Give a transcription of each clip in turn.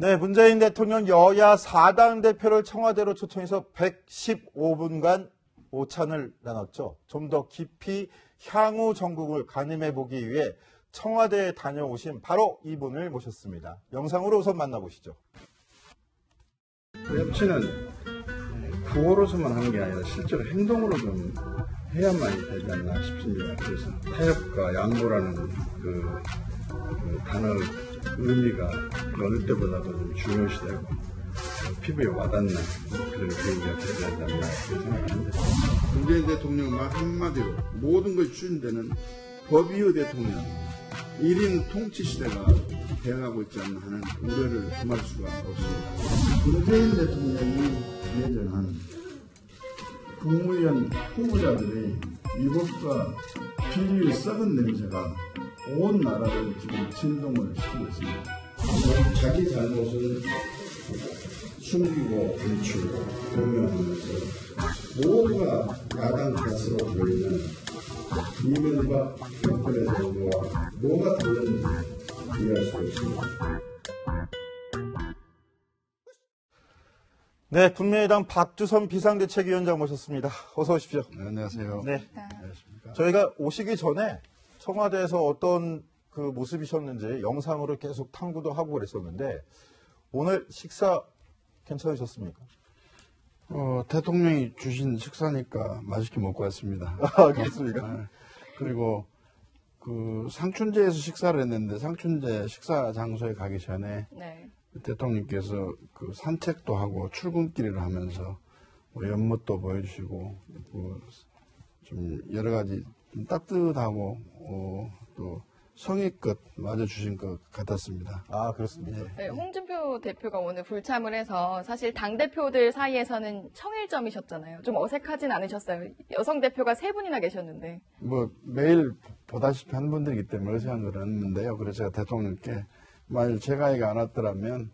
네, 문재인 대통령 여야 4당 대표를 청와대로 초청해서 115분간 오찬을 나눴죠. 좀 더 깊이 향후 전국을 가늠해 보기 위해 청와대에 다녀오신 바로 이분을 모셨습니다. 영상으로 우선 만나보시죠. 협치는 구호로서만 하는 게 아니라 실제로 행동으로 좀 해야만 되지 않나 싶습니다. 그래서 타협과 양보라는 그 단어 의미가 어느 때보다도 좀 중요시되고 피부에 와닿는 그런 계기가 되지 않나 생각합니다. 문재인 대통령 말 한마디로 모든 것이 추진되는 법이의 대통령 1인 통치 시대가 되어가고 있지 않나 하는 우려를 금할 수가 없습니다. 문재인 대통령이 내정한 국무위원 후보자들의 위법과 비리의 썩은 냄새가 온 나라를 지금 진동을 시키고 있습니다. 자기 잘못을 숨기고 감추고 공유하면서 모두가 야당 탓으로 보이는 이명박 정권의 정부와 뭐가 다른지 이해할 수 있습니다. 네, 국민의당 박주선 비상대책위원장 모셨습니다. 어서 오십시오. 네, 안녕하세요. 네. 안녕하십니까. 저희가 오시기 전에 청와대에서 어떤 그 모습이셨는지 영상으로 계속 탐구도 하고 그랬었는데 오늘 식사 괜찮으셨습니까? 대통령이 주신 식사니까 맛있게 먹고 왔습니다. 아, 그렇습니까? 그리고 그 상춘제에서 식사를 했는데 상춘제 식사 장소에 가기 전에 네. 대통령께서 그 산책도 하고 출근길을 하면서 뭐 연못도 보여주시고 좀 여러 가지 좀 따뜻하고 또 성의껏 맞아주신 것 같았습니다. 아, 그렇습니까? 네, 홍준표 대표가 오늘 불참을 해서 사실 당대표들 사이에서는 청일점이셨잖아요. 좀 어색하진 않으셨어요? 여성 대표가 3분이나 계셨는데. 뭐 매일 보다시피 한 분들이기 때문에 어색한 건 없는데요. 그래서 제가 대통령께 만약 제가 이가 안 왔더라면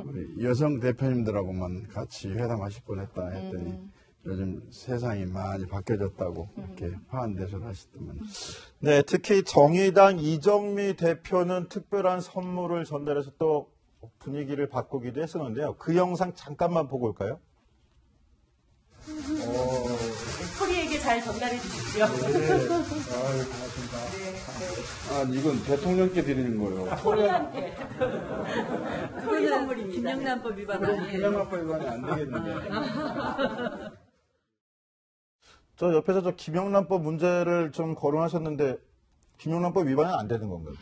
우리 여성 대표님들하고만 같이 회담하실 뻔했다 했더니 요즘 세상이 많이 바뀌어졌다고 이렇게 화한대소를 하시더만. 네, 특히 정의당 이정미 대표는 특별한 선물을 전달해서 또 분위기를 바꾸기도 했었는데요. 그 영상 잠깐만 보고 올까요? 토리에게 잘 전달해 주십시오. 네. 아유, 고맙습니다. 아, 이건 대통령께 드리는 거예요. 토리한테. 토리 선물입니다. 김영란법 위반 아니에요? 김영란법 위반이 안 되겠는데. 저 옆에서 저 김영란법 문제를 좀 거론하셨는데 김영란법 위반은 안 되는 건가요?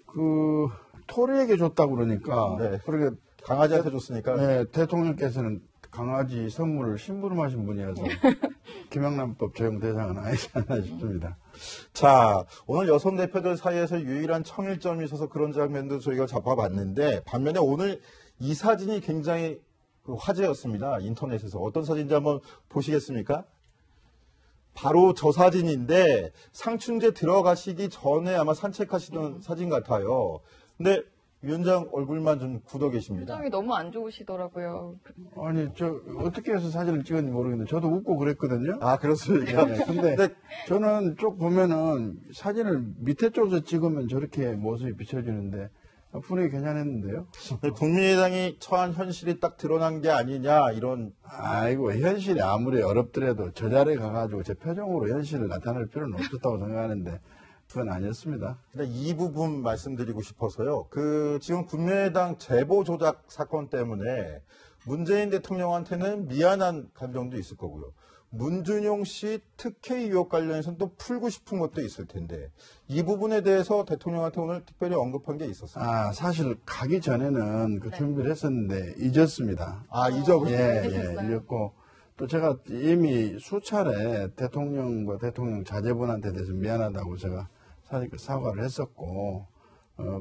그 토리에게 줬다고 그러니까. 네. 그렇게 강아지한테 줬으니까. 네, 대통령께서는 강아지 선물을 심부름하신 분이어서 김영란법 적용 대상은 아니지 않나 싶습니다. 자, 오늘 여성 대표들 사이에서 유일한 청일점이 있어서 그런 장면도 저희가 잡아봤는데 반면에 오늘 이 사진이 굉장히 화제였습니다. 인터넷에서. 어떤 사진인지 한번 보시겠습니까? 바로 저 사진인데 상춘제 들어가시기 전에 아마 산책하시던 사진 같아요. 근데 위원장 얼굴만 좀 굳어 계십니다. 표정이 너무 안 좋으시더라고요. 아니, 저 어떻게 해서 사진을 찍었는지 모르겠는데 저도 웃고 그랬거든요. 아, 그렇습니까? 네, 근데 저는 쭉 보면은 사진을 밑에 쪽에서 찍으면 저렇게 모습이 비춰지는데 분위기 괜찮았는데요. 국민의당이 처한 현실이 딱 드러난 게 아니냐 이런. 아이고, 현실이 아무리 어렵더라도 저 자리에 가가지고 제 표정으로 현실을 나타낼 필요는 없었다고 생각하는데 그건 아니었습니다. 근데 이 부분 말씀드리고 싶어서요. 지금 국민의당 제보 조작 사건 때문에 문재인 대통령한테는 미안한 감정도 있을 거고요. 문준용 씨 특혜 의혹 관련해서는 또 풀고 싶은 것도 있을 텐데 이 부분에 대해서 대통령한테 오늘 특별히 언급한 게 있었어요. 아, 사실 가기 전에는 그 준비를 했었는데 잊었습니다. 아, 잊어버렸어요? 예, 잊었고 또 제가 이미 수차례 대통령과 대통령 자제분한테 대해서 미안하다고 제가 사과를 했었고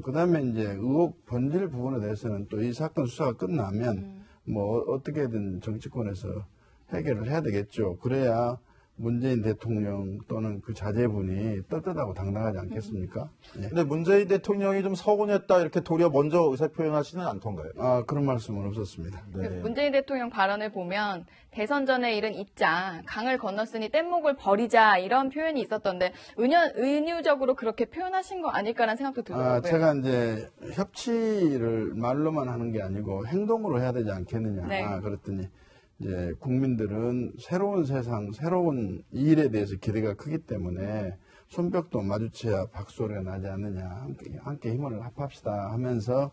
그 다음에 이제 의혹 본질 부분에 대해서는 또 이 사건 수사가 끝나면 뭐 어떻게든 정치권에서 해결을 해야 되겠죠. 그래야 문재인 대통령 또는 그 자제분이 떳떳하고 당당하지 않겠습니까? 예. 근데 문재인 대통령이 좀 서운했다 이렇게 도리어 먼저 의사 표현하지는 않던가요? 아, 그런 말씀은 없었습니다. 그 네. 문재인 대통령 발언을 보면 대선 전에 일은 잊자, 강을 건넜으니 뗏목을 버리자 이런 표현이 있었던데 은유적으로 그렇게 표현하신 거 아닐까라는 생각도 들더라고요. 제가 이제 협치를 말로만 하는 게 아니고 행동으로 해야 되지 않겠느냐. 네. 그랬더니 이제 국민들은 새로운 세상, 새로운 일에 대해서 기대가 크기 때문에 손뼉도 마주쳐야 박수소리가 나지 않느냐. 함께 힘을 합합시다 하면서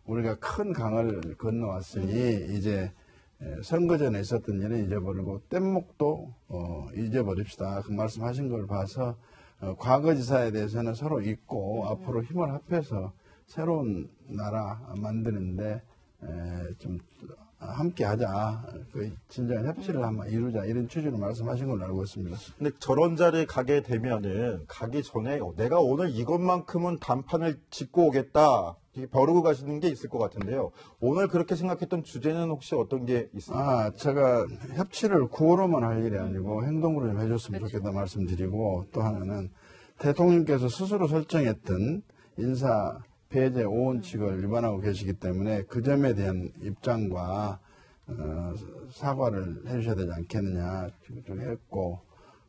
우리가 큰 강을 건너왔으니 이제 선거 전에 있었던 일은 잊어버리고 뗏목도 잊어버립시다. 그 말씀하신 걸 봐서 과거지사에 대해서는 서로 잊고 앞으로 힘을 합해서 새로운 나라 만드는데 좀 함께 하자. 그 진정한 협치를 한번 이루자. 이런 취지로 말씀하신 걸로 알고 있습니다. 근데 저런 자리에 가게 되면은 가기 전에 내가 오늘 이것만큼은 단판을 짚고 오겠다. 이렇게 벼르고 가시는 게 있을 것 같은데요. 오늘 그렇게 생각했던 주제는 혹시 어떤 게 있습니까? 제가 협치를 구호로만 할 일이 아니고 행동으로 좀 해줬으면 좋겠다 말씀드리고 또 하나는 대통령께서 스스로 설정했던 인사 배제 5원칙을 위반하고 계시기 때문에 그 점에 대한 입장과 사과를 해주셔야 되지 않겠느냐 좀 했고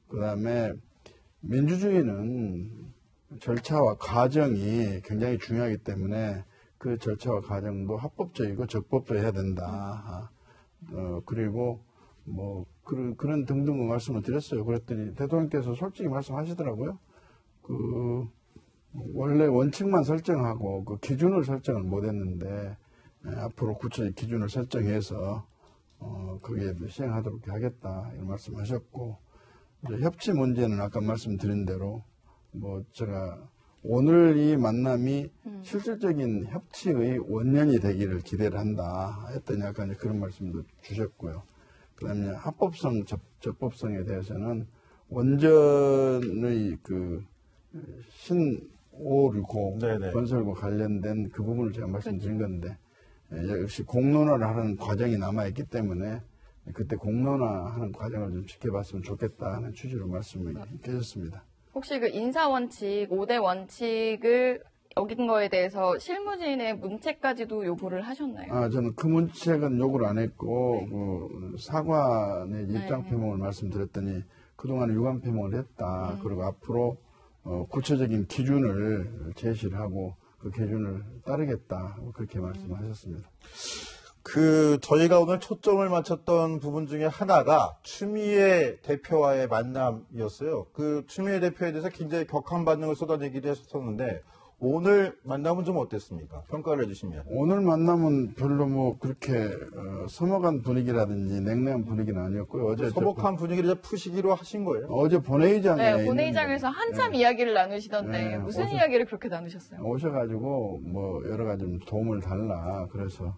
그 다음에 민주주의는 절차와 과정이 굉장히 중요하기 때문에 그 절차와 과정도 합법적이고 적법적이어야 된다. 그리고 뭐 그런 등등 말씀을 드렸어요. 그랬더니 대통령께서 솔직히 말씀하시더라고요. 원래 원칙만 설정하고 그 기준을 설정을 못했는데 앞으로 구체적 기준을 설정해서 거기에 시행하도록 하겠다 이런 말씀하셨고 이제 협치 문제는 아까 말씀드린 대로 뭐 제가 오늘 이 만남이 실질적인 협치의 원년이 되기를 기대를 한다 했더니 약간 그런 말씀도 주셨고요. 그다음에 합법성, 적법성에 대해서는 원전의 그 신오류고 네네. 건설과 관련된 그 부분을 제가 말씀드린 건데 역시 공론화를 하는 과정이 남아있기 때문에 그때 공론화하는 과정을 좀 지켜봤으면 좋겠다 하는 취지로 말씀을 드렸습니다. 혹시 그 인사원칙, 5대 원칙을 어긴 거에 대해서 실무진의 문책까지도 요구를 하셨나요? 저는 그 문책은 요구를 안 했고, 그 사과 내 입장 표명을 말씀드렸더니 그동안 유감 표명을 했다. 그리고 앞으로 구체적인 기준을 제시를 하고 그 기준을 따르겠다. 그렇게 말씀하셨습니다. 저희가 오늘 초점을 맞췄던 부분 중에 하나가 추미애 대표와의 만남이었어요. 그 추미애 대표에 대해서 굉장히 격한 반응을 쏟아내기도 했었는데 오늘 만남은 좀 어땠습니까? 평가를 해주시면. 오늘 만남은 별로 뭐 그렇게 서먹한 분위기라든지 냉랭한 분위기는 아니었고요. 어제 서먹한 분위기를 이제 푸시기로 하신 거예요? 어제 본회의장에 네, 본회의장에서 한참 이야기를 나누시던데 네, 무슨 이야기를 그렇게 나누셨어요? 오셔가지고 뭐 여러 가지 좀 도움을 달라 그래서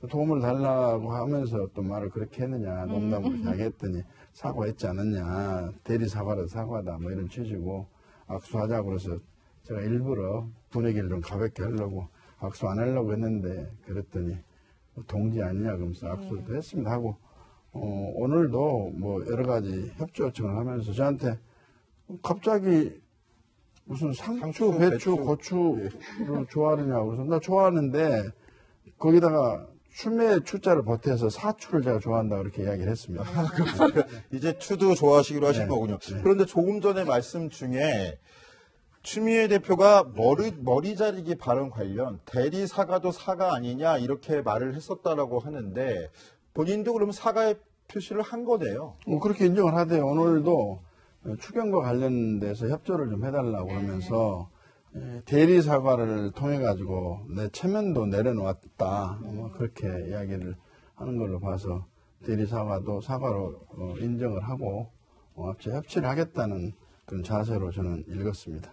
도움을 달라고 하면서 또 말을 그렇게 했느냐 농담을 그렇게 했더니 사과했지 않았냐 대리 사과다 사과다 뭐 이런 취지고 악수하자고 그래서 제가 일부러 분위기를 좀 가볍게 하려고 악수 안 하려고 했는데 그랬더니 동지 아니냐 그러면서 악수도 했습니다 하고 오늘도 뭐 여러 가지 협조 요청을 하면서 저한테 갑자기 무슨 상추, 배추, 고추를 좋아하느냐고 그래서 나 좋아하는데 거기다가 추미애 추자를 보태서 사추를 제가 좋아한다 그렇게 이야기를 했습니다. 이제 추도 좋아하시기로 하신 네. 거군요. 그런데 조금 전에 말씀 중에 추미애 대표가 머리 자르기 발언 관련 대리 사과도 사과 아니냐 이렇게 말을 했었다라고 하는데 본인도 그럼 사과의 표시를 한 거네요. 그렇게 인정을 하대요. 오늘도 추경과 관련돼서 협조를 좀 해달라고 그러면서 대리 사과를 통해 가지고 내 체면도 내려놓았다. 그렇게 이야기를 하는 걸로 봐서 대리 사과도 사과로 인정을 하고 협치를 하겠다는 그런 자세로 저는 읽었습니다.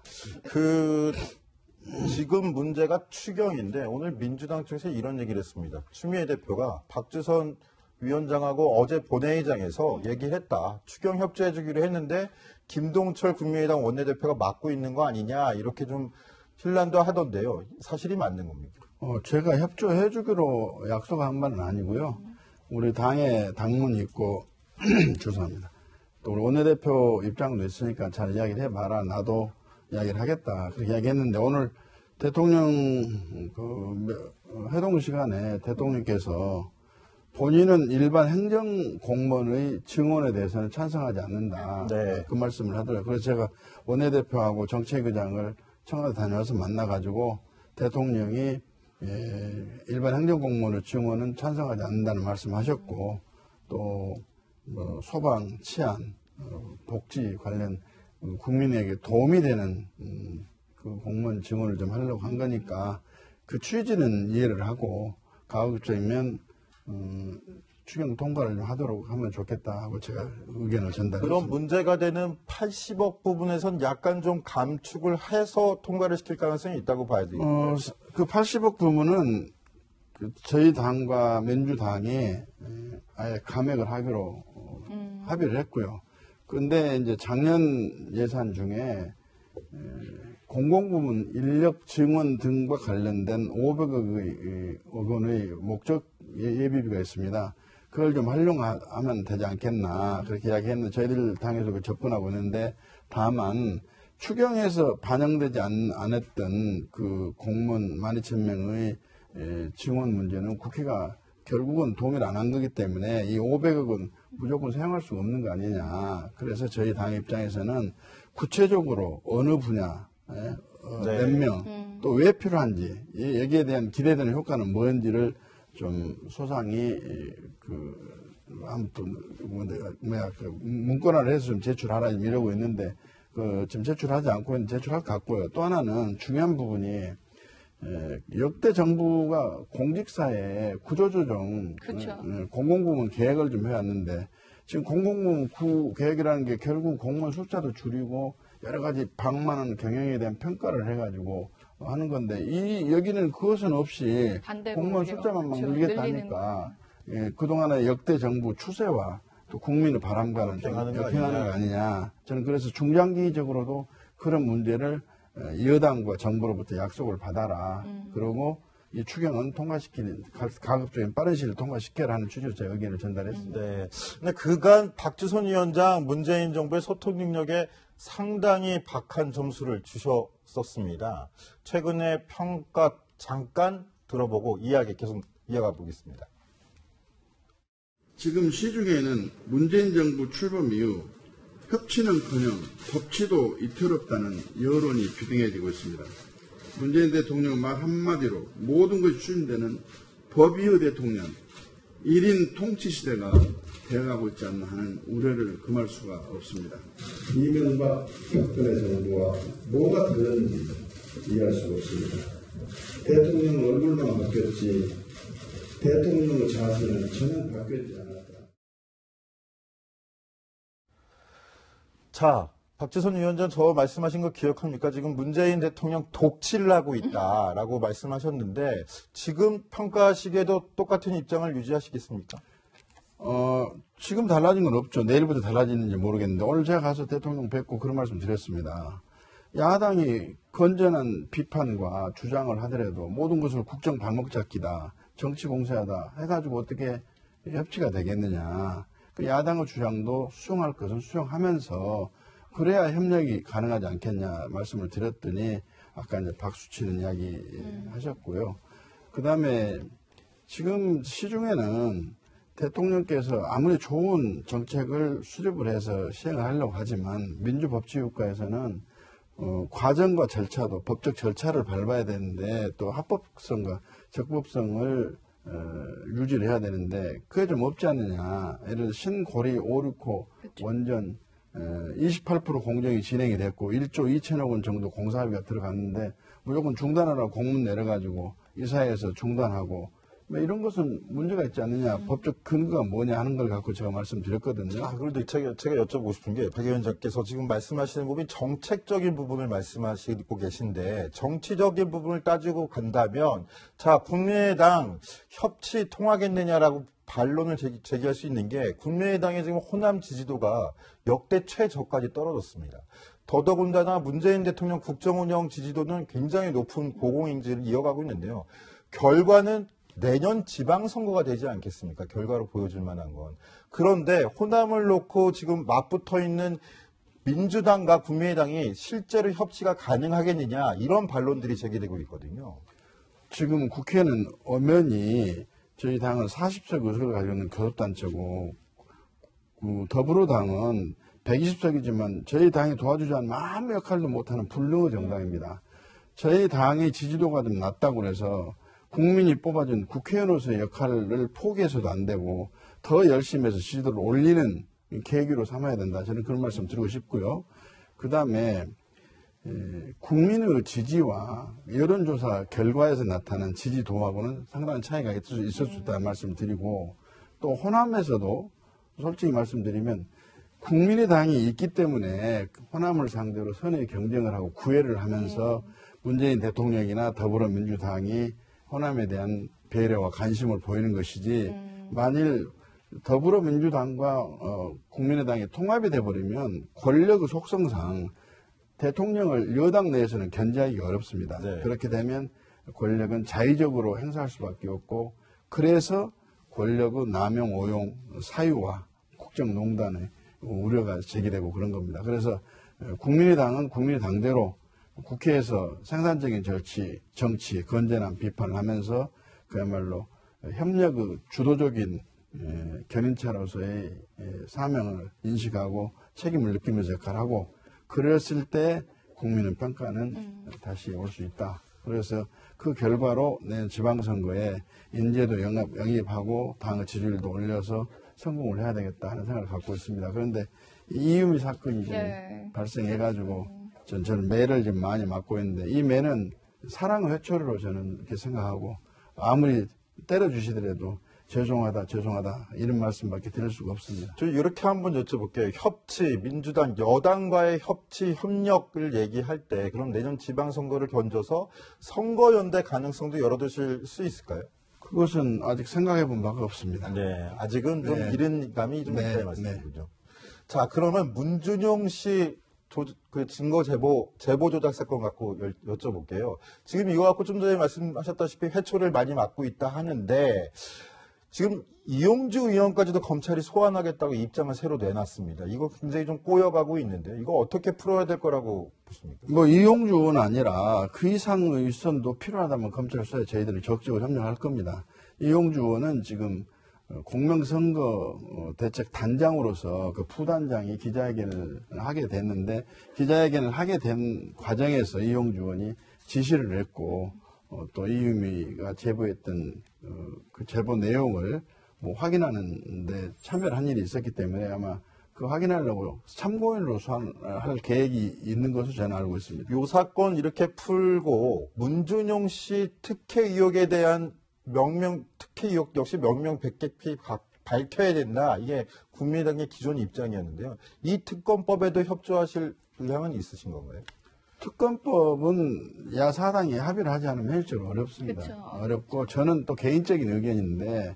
지금 문제가 추경인데 오늘 민주당 쪽에서 이런 얘기를 했습니다. 추미애 대표가 박주선 위원장하고 어제 본회의장에서 얘기를 했다. 추경 협조해주기로 했는데 김동철 국민의당 원내대표가 맡고 있는 거 아니냐 이렇게 좀 hir난도 하던데요. 사실이 맞는 겁니까? 제가 협조해주기로 약속한 바는 아니고요. 우리 당에 당문이 있고 죄송합니다. 또 우리 원내대표 입장도 있으니까 잘 이야기를 해봐라. 나도 이야기를 하겠다. 그렇게 이야기했는데 오늘 대통령 회동 시간에 대통령께서 본인은 일반 행정 공무원의 증언에 대해서는 찬성하지 않는다. 네. 그 말씀을 하더라고요. 그래서 제가 원내대표하고 정책의장을 청와대 다녀와서 만나가지고 대통령이 일반 행정 공무원의 증언은 찬성하지 않는다는 말씀하셨고 또 소방, 치안, 복지 관련 국민에게 도움이 되는 그 공무원 증언을 좀 하려고 한 거니까 그 취지는 이해를 하고 가급적이면 추경 통과를 좀 하도록 하면 좋겠다 하고 제가 의견을 전달했습니다. 그럼 문제가 되는 80억 부분에선 약간 좀 감축을 해서 통과를 시킬 가능성이 있다고 봐야 되겠죠. 그 80억 부분은 저희 당과 민주당이 아예 감액을 하기로 합의를 했고요. 그런데 이제 작년 예산 중에 공공부문 인력 증원 등과 관련된 500억 원의 목적 예비비가 있습니다. 그걸 좀 활용하면 되지 않겠나 그렇게 이야기했는데 저희들 당에서 그 접근하고 있는데 다만 추경에서 반영되지 않았던 그 공무원 12,000명의 증원 문제는 국회가 결국은 동의를 안 한 거기 때문에 이 500억은 무조건 사용할 수 없는 거 아니냐. 그래서 저희 당 입장에서는 구체적으로 어느 분야, 몇 명, 또 왜 필요한지, 여기에 대한 기대되는 효과는 뭔지를 좀 소상히 아무튼 문건화를 해서 좀 제출하라 이러고 있는데 지금 제출하지 않고 제출할 것 같고요. 또 하나는 중요한 부분이 역대 정부가 공직사회 구조조정, 그렇죠. 공공부문 계획을 좀 해왔는데 지금 공공부문 계획이라는 게 결국 공무원 숫자도 줄이고 여러 가지 방만한 경영에 대한 평가를 해가지고 하는 건데 여기는 그것은 없이 공무원 숫자만 막 늘리겠다니까 그동안의 역대 정부 추세와 또 국민의 바람과는 역행하는 거 아니냐. 저는 그래서 중장기적으로도 그런 문제를 여당과 정부로부터 약속을 받아라. 그리고 이 추경은 가급적인 빠른 시일 통과시켜라 하는 취지로 제 의견을 전달했습니다. 네. 근데 그간 박주선 위원장 문재인 정부의 소통 능력에 상당히 박한 점수를 주셨었습니다. 최근에 평가 잠깐 들어보고 이야기 계속 이어가 보겠습니다. 지금 시중에는 문재인 정부 출범 이후 협치는커녕 법치도 이틀없다는 여론이 비등해지고 있습니다. 문재인 대통령 말 한마디로 모든 것이 추진되는 법이의 대통령, 1인 통치 시대가 되어가고 있지 않나 하는 우려를 금할 수가 없습니다. 이명박 박근혜 정부와 뭐가 다른지 이해할 수가 없습니다. 대통령 얼굴만 바뀌었지 대통령의 자세는 전혀 바뀌지 않았다. 자, 박주선 위원장 저 말씀하신 거 기억합니까? 지금 문재인 대통령 독치를 하고 있다라고 말씀하셨는데 지금 평가하시기에도 똑같은 입장을 유지하시겠습니까? 지금 달라진 건 없죠. 내일부터 달라지는지 모르겠는데 오늘 제가 가서 대통령 뵙고 그런 말씀 드렸습니다. 야당이 건전한 비판과 주장을 하더라도 모든 것을 국정 발목 잡기다, 정치 공세하다 해가지고 어떻게 협치가 되겠느냐. 그 야당의 주장도 수용할 것은 수용하면서 그래야 협력이 가능하지 않겠냐 말씀을 드렸더니 아까 이제 박수 치는 이야기 하셨고요. 그 다음에 지금 시중에는 대통령께서 아무리 좋은 정책을 수립을 해서 시행을 하려고 하지만 민주법치국가에서는 과정과 절차도 법적 절차를 밟아야 되는데 또 합법성과 적법성을 유지를 해야 되는데 그게 좀 없지 않느냐. 예를 들어 신고리 569 원전 28% 공정이 진행이 됐고 1조 2천억 원 정도 공사비가 들어갔는데 무조건 중단하라고 공문 내려가지고 이사회에서 중단하고 이런 것은 문제가 있지 않느냐. 법적 근거가 뭐냐 하는 걸 갖고 제가 말씀드렸거든요. 그런데 제가 여쭤보고 싶은 게 박 위원장께서 지금 말씀하시는 부분이 정책적인 부분을 말씀하시고 계신데 정치적인 부분을 따지고 간다면 자, 국민의당 협치 통하겠느냐라고 반론을 제기할 수 있는 게 국민의당의 지금 호남 지지도가 역대 최저까지 떨어졌습니다. 더더군다나 문재인 대통령 국정운영 지지도는 굉장히 높은 고공행진을 이어가고 있는데요. 결과는 내년 지방선거가 되지 않겠습니까? 결과로 보여줄 만한 건. 그런데 호남을 놓고 지금 맞붙어 있는 민주당과 국민의당이 실제로 협치가 가능하겠느냐 이런 반론들이 제기되고 있거든요. 지금 국회는 엄연히 저희 당은 40석 의석을 가지고 있는 교섭단체고 더불어당은 120석이지만 저희 당이 도와주지 않으면 아무 역할도 못하는 불능의 정당입니다. 저희 당의 지지도가 좀 낮다고 해서 국민이 뽑아준 국회의원으로서의 역할을 포기해서도 안 되고 더 열심히 해서 지지도를 올리는 계기로 삼아야 된다. 저는 그런 말씀 드리고 싶고요. 그 다음에 국민의 지지와 여론조사 결과에서 나타난 지지도하고는 상당한 차이가 있을 수 있다는 말씀 드리고 또 호남에서도 솔직히 말씀드리면 국민의당이 있기 때문에 호남을 상대로 선의 경쟁을 하고 구애를 하면서 문재인 대통령이나 더불어민주당이 호남에 대한 배려와 관심을 보이는 것이지 만일 더불어민주당과 국민의당이 통합이 돼버리면 권력의 속성상 대통령을 여당 내에서는 견제하기 어렵습니다. 네. 그렇게 되면 권력은 자의적으로 행사할 수밖에 없고 그래서 권력의 남용, 오용, 사유와 국정농단의 우려가 제기되고 그런 겁니다. 그래서 국민의당은 국민의당대로 국회에서 생산적인 정치, 건전한 비판을 하면서 그야말로 협력의 주도적인 견인차로서의 사명을 인식하고 책임을 느끼면서 역할을 하고 그랬을 때 국민의 평가는 다시 올 수 있다. 그래서 그 결과로 내년 지방선거에 인재도 영입하고 당의 지지율도 올려서 성공을 해야 되겠다 하는 생각을 갖고 있습니다. 그런데 이유미 사건이 지금 발생해가지고 저는 매를 좀 많이 맞고 있는데 이 매는 사랑의 회초리로 저는 이렇게 생각하고 아무리 때려주시더라도 죄송하다 이런 말씀밖에 드릴 수가 없습니다. 저 이렇게 한번 여쭤볼게요. 협치, 민주당, 여당과의 협치, 협력을 얘기할 때 그럼 내년 지방선거를 견줘서 선거연대 가능성도 열어두실 수 있을까요? 그것은 아직 생각해 본 바가 없습니다. 네, 아직은 좀 네. 이른 감이 좀 네, 있다는 말씀이군요. 자, 그러면 문준용 씨 그 증거 제보 조작 사건 갖고 여쭤볼게요. 지금 이거 갖고 좀 전에 말씀하셨다시피 회초를 많이 맞고 있다 하는데 지금 이용주 의원까지도 검찰이 소환하겠다고 입장을 새로 내놨습니다. 이거 굉장히 좀 꼬여가고 있는데 이거 어떻게 풀어야 될 거라고 보십니까? 뭐 이용주 의원은 아니라 그 이상의 일선도 필요하다면 검찰 수사에 저희들이 적극적으로 협력할 겁니다. 이용주 의원은 지금 공명선거 대책 단장으로서 그 부단장이 기자회견을 하게 됐는데 기자회견을 하게 된 과정에서 이용주 의원이 지시를 했고 또 이유미가 제보했던 그 제보 내용을 뭐 확인하는데 참여를 한 일이 있었기 때문에 아마 그 확인하려고 참고인으로 소환할 계획이 있는 것으로 저는 알고 있습니다. 요 사건 이렇게 풀고 문준용 씨 특혜 의혹에 대한 특혜 의혹 역시 명명백백히 밝혀야 된다. 이게 국민의당의 기존 입장이었는데요. 이 특검법에도 협조하실 의향은 있으신 건가요? 특검법은 야사당이 합의를 하지 않으면 현실적으로 어렵습니다. 그쵸. 어렵고 저는 또 개인적인 의견인데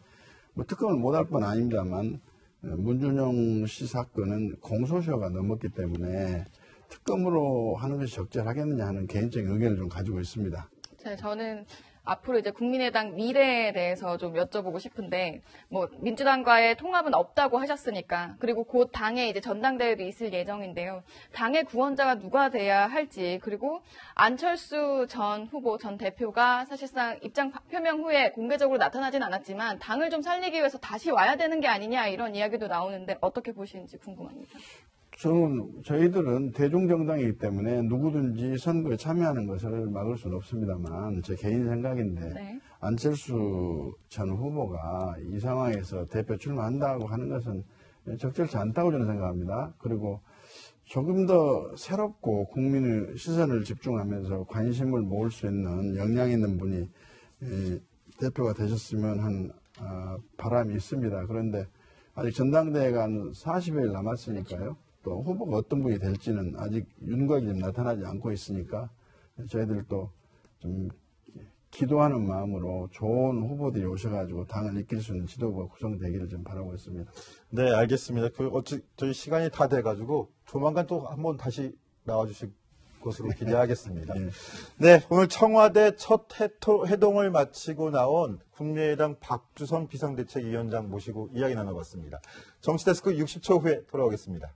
뭐 특검을 못할 건 아닙니다만 문준용 씨 사건은 공소시효가 넘었기 때문에 특검으로 하는 것이 적절하겠느냐 하는 개인적인 의견을 좀 가지고 있습니다. 저는 앞으로 이제 국민의당 미래에 대해서 좀 여쭤보고 싶은데, 뭐, 민주당과의 통합은 없다고 하셨으니까, 그리고 곧 당에 이제 전당대회도 있을 예정인데요. 당의 구원자가 누가 돼야 할지, 그리고 안철수 전 후보, 전 대표가 사실상 입장 표명 후에 공개적으로 나타나진 않았지만, 당을 좀 살리기 위해서 다시 와야 되는 게 아니냐, 이런 이야기도 나오는데, 어떻게 보시는지 궁금합니다. 저희들은 대중정당이기 때문에 누구든지 선거에 참여하는 것을 막을 수는 없습니다만 제 개인 생각인데 네. 안철수 전 후보가 이 상황에서 대표 출마한다고 하는 것은 적절치 않다고 저는 생각합니다. 그리고 조금 더 새롭고 국민의 시선을 집중하면서 관심을 모을 수 있는 역량 있는 분이 대표가 되셨으면 한 바람이 있습니다. 그런데 아직 전당대회가 한 40여일 남았으니까요. 또 후보가 어떤 분이 될지는 아직 윤곽이 좀 나타나지 않고 있으니까 저희들도 좀 기도하는 마음으로 좋은 후보들이 오셔가지고 당을 이끌 수 있는 지도부가 구성되기를 좀 바라고 있습니다. 네, 알겠습니다. 저희 시간이 다 돼가지고 조만간 또 한번 다시 나와주실 것으로 기대하겠습니다. 네, 오늘 청와대 첫 회동을 마치고 나온 국민의당 박주선 비상대책위원장 모시고 이야기 나눠봤습니다. 정치데스크 60초 후에 돌아오겠습니다.